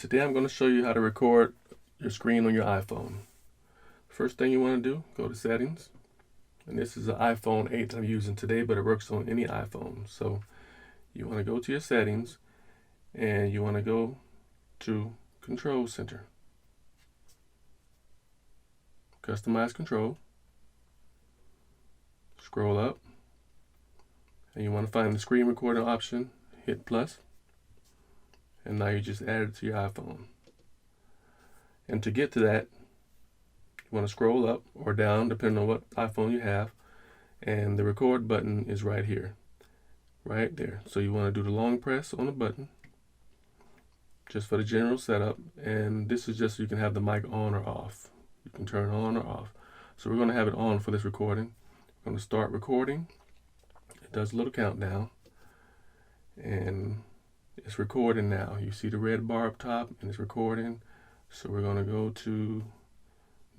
Today I'm going to show you how to record your screen on your iPhone. First thing you want to do, go to settings. And this is an iPhone 8 I'm using today, but it works on any iPhone. So you want to go to your settings and you want to go to Control Center. Customize control. Scroll up and you want to find the screen recording option. Hit plus. And now you just add it to your iPhone. And to get to that, you want to scroll up or down depending on what iPhone you have, and the record button is right here, right there. So you want to do the long press on the button just for the general setup, and this is just so you can have the mic on or off. You can turn on or off. So we're going to have it on for this recording. We're going to start recording. It does a little countdown and it's recording now. You see the red bar up top and it's recording. So we're going to go to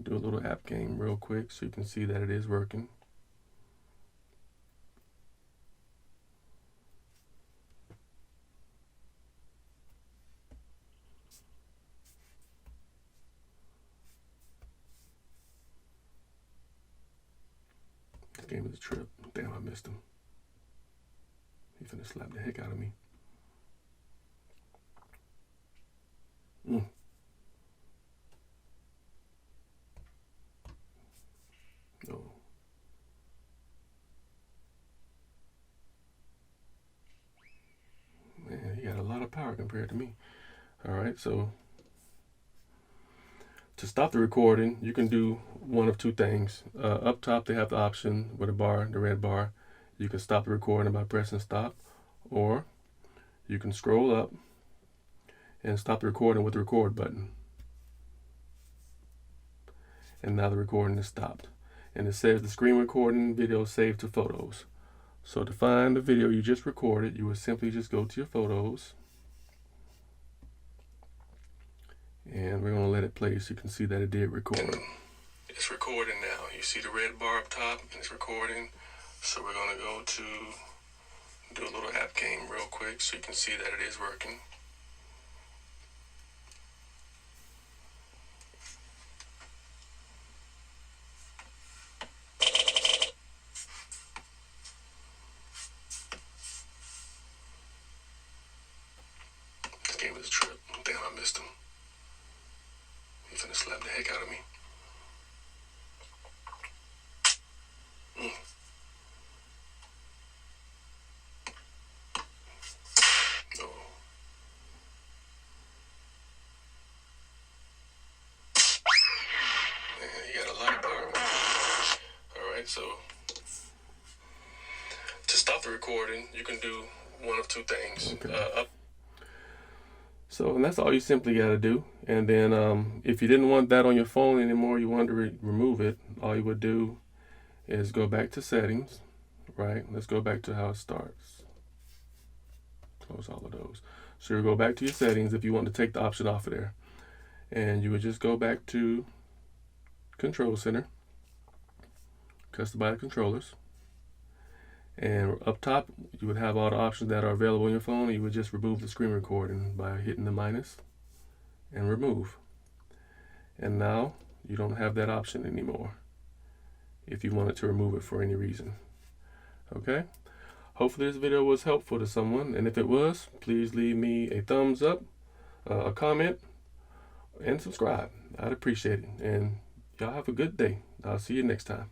do a little app game real quick so you can see that it is working. This game is a trip. Damn, I missed him. He's finna slap the heck out of me. No. Man, he got a lot of power compared to me. Alright, so to stop the recording, you can do one of two things. Up top, they have the option with a bar, the red bar. You can stop the recording by pressing stop, or you can scroll up and stop the recording with the record button. And now the recording is stopped. And it says the screen recording video saved to photos. So to find the video you just recorded, you would simply just go to your photos. And we're going to let it play so you can see that it did record. It's recording now. You see the red bar up top and it's recording. So we're going to go to do a little app game real quick so you can see that it is working. This game is a trip. Damn, I missed him. He's finna slap the heck out of me. No. Man, he got a lot of power. Alright, so to stop the recording, you can do one of two things. Okay. So, and that's all you simply got to do. And then if you didn't want that on your phone anymore, you wanted to remove it, all you would do is go back to settings, right? Let's go back to how it starts. Close all of those. So you go back to your settings if you want to take the option off of there. And you would just go back to Control Center, customize controllers. And up top, you would have all the options that are available on your phone. You would just remove the screen recording by hitting the minus and remove. And now you don't have that option anymore if you wanted to remove it for any reason. Okay? Hopefully this video was helpful to someone. And if it was, please leave me a thumbs up, a comment, and subscribe. I'd appreciate it. And y'all have a good day. I'll see you next time.